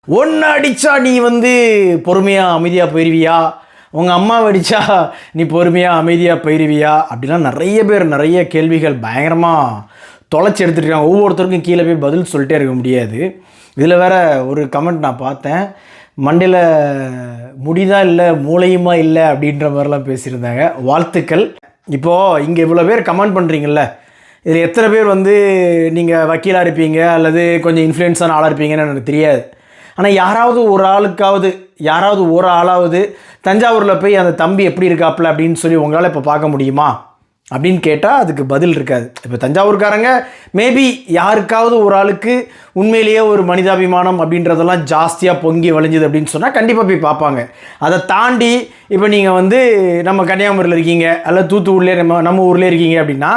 ஒன்று அடித்தா நீ பொறுமையாக அமைதியாக போயிடுவியா, உங்கள் அம்மாவை அடித்தா நீ பொறுமையாக அமைதியாக போயிடுவியா அப்படிலாம் நிறைய பேர் நிறைய கேள்விகள் பயங்கரமாக தொலைச்சி எடுத்துகிட்டு ஒவ்வொருத்தருக்கும் கீழே போய் பதில் சொல்லிட்டே இருக்க முடியாது. இதில் வேற ஒரு கமெண்ட் நான் பார்த்தேன், மண்டையில் முடிதான் இல்லை மூளையுமா இல்லை அப்படின்ற மாதிரிலாம் பேசியிருந்தாங்க. வாழ்த்துக்கள். இப்போது இங்கே இவ்வளோ பேர் கமெண்ட் பண்ணுறீங்கள, இதில் எத்தனை பேர் நீங்கள் வக்கீலாக இருப்பீங்க அல்லது கொஞ்சம் இன்ஃப்ளூயன்ஸான ஆளாக இருப்பீங்கன்னு எனக்கு தெரியாது. ஆனால் யாராவது ஒரு ஆளாவது தஞ்சாவூரில் போய் அந்த தம்பி எப்படி இருக்காப்புல அப்படின்னு சொல்லி உங்களால் இப்போ பார்க்க முடியுமா அப்படின்னு கேட்டால் அதுக்கு பதில் இருக்காது. இப்போ தஞ்சாவூர்காரங்க மேபி யாருக்காவது ஒரு ஆளுக்கு உண்மையிலேயே ஒரு மனிதாபிமானம் அப்படின்றதெல்லாம் ஜாஸ்தியாக பொங்கி வளைஞ்சுது அப்படின்னு சொன்னால் கண்டிப்பாக போய் பார்ப்பாங்க. அதை தாண்டி இப்போ நீங்கள் நம்ம கன்னியாகுமரியில் இருக்கீங்க அல்லது தூத்துக்குடியிலே நம்ம ஊர்லேயே இருக்கீங்க அப்படின்னா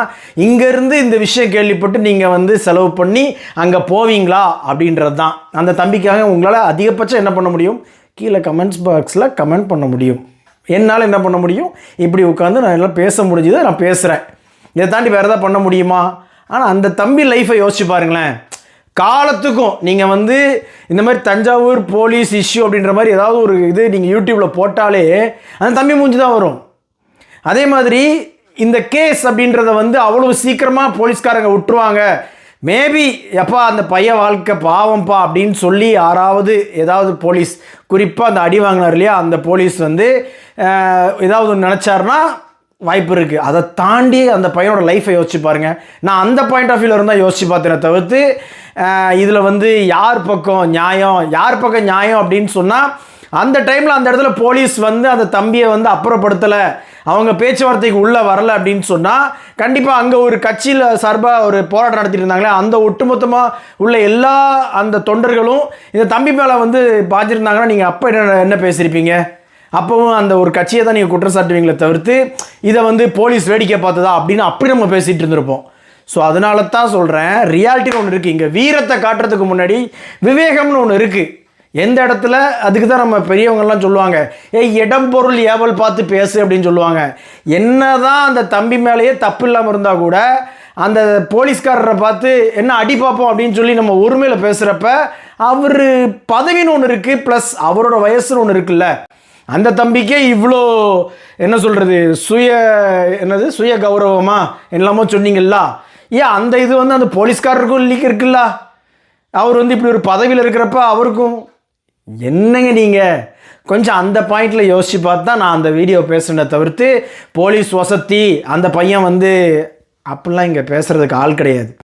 இங்கேருந்து இந்த விஷயம் கேள்விப்பட்டு நீங்கள் செலவு பண்ணி அங்கே போவீங்களா அப்படின்றது தான். அந்த தம்பிக்காக உங்களால் அதிகபட்சம் என்ன பண்ண முடியும், கீழே கமெண்ட்ஸ் பாக்ஸில் கமெண்ட் பண்ண முடியும். என்னால் என்ன பண்ண முடியும், இப்படி உட்காந்து நான் எல்லாம் பேச முடிஞ்சதை நான் பேசுகிறேன். இதை தாண்டி வேறு எதாவது பண்ண முடியுமா? ஆனால் அந்த தம்பி லைஃப்பை யோசிச்சு பாருங்களேன். காலத்துக்கும் நீங்கள் இந்த மாதிரி தஞ்சாவூர் போலீஸ் இஷ்யூ அப்படின்ற மாதிரி ஏதாவது ஒரு இது நீங்கள் யூடியூப்பில் போட்டாலே அந்த தம்பி மூஞ்சி தான் வரும். அதே மாதிரி இந்த கேஸ் அப்படின்றத அவ்வளோ சீக்கிரமாக போலீஸ்காரங்க விட்டுருவாங்க. மேபி எப்பா அந்த பையன் வாழ்க்கை பாவம்ப்பா அப்படின்னு சொல்லி யாராவது ஏதாவது போலீஸ் குறிப்பாக அந்த அடி வாங்கினார் இல்லையா, அந்த போலீஸ் ஏதாவது நினச்சாருன்னா வாய்ப்பு இருக்குது. அதை தாண்டி அந்த பையனோட லைஃப்பை யோசிச்சு பாருங்கள். நான் அந்த பாயிண்ட் ஆஃப் வியூவில் இருந்தால் யோசிச்சு பார்த்தேனே தவிர்த்து இதில் யார் பக்கம் நியாயம் அப்படின்னு சொன்னால் அந்த டைமில் அந்த இடத்துல போலீஸ் அந்த தம்பியை அப்புறப்படுத்தலை, அவங்க பேச்சுவார்த்தைக்கு உள்ளே வரலை அப்படின்னு சொன்னால் கண்டிப்பாக அங்கே ஒரு கட்சியில் சார்பாக ஒரு போராட்டம் நடத்திட்டு இருந்தாங்களே அந்த ஒட்டுமொத்தமாக உள்ள எல்லா அந்த தொண்டர்களும் இந்த தம்பி மேலே பாய்ச்சிருந்தாங்கன்னா நீங்கள் அப்போ என்ன பேசியிருப்பீங்க? அப்போவும் அந்த ஒரு கட்சியை தான் நீங்கள் குற்றம் சாட்டுவீங்களே தவிர்த்து இதை போலீஸ் வேடிக்கை பார்த்ததா அப்படின்னு அப்படி நம்ம பேசிகிட்டு இருந்திருப்போம். ஸோ அதனால தான் சொல்கிறேன், ரியாலிட்டின்னு ஒன்று இருக்குது. இங்கே வீரத்தை காட்டுறதுக்கு முன்னாடி விவேகம்னு ஒன்று இருக்குது. எந்த இடத்துல அதுக்கு தான் நம்ம பெரியவங்கள்லாம் சொல்லுவாங்க, இடம் பொருள் ஏவல் பார்த்து பேசு அப்படின்னு சொல்லுவாங்க. என்ன தான் அந்த தம்பி மேலேயே தப்பு இல்லாமல் இருந்தால் கூட அந்த போலீஸ்காரரை பார்த்து என்ன அடி பார்ப்போம் அப்படின்னு சொல்லி நம்ம உரிமையில் பேசுகிறப்ப அவர் பதவின்னு ஒன்று இருக்குது, ப்ளஸ் அவரோட வயசுன்னு ஒன்று இருக்குல்ல. அந்த தம்பிக்கே இவ்வளோ என்ன சொல்கிறது சுய கௌரவமாக எல்லாமோ சொன்னீங்களா, ஏன் அந்த இது அந்த போலீஸ்காரருக்கும் லீக் இருக்குல்ல. அவர் இப்படி ஒரு பதவியில் இருக்கிறப்ப அவருக்கும் என்னங்க நீங்கள் கொஞ்சம் அந்த பாயிண்டில் யோசித்து பார்த்து தான் நான் அந்த வீடியோ பேசுனதை தவிர்த்து போலீஸ் வசதி அந்த பையன் அப்படிலாம் இங்கே பேசுகிறதுக்கு ஆள் கிடையாது.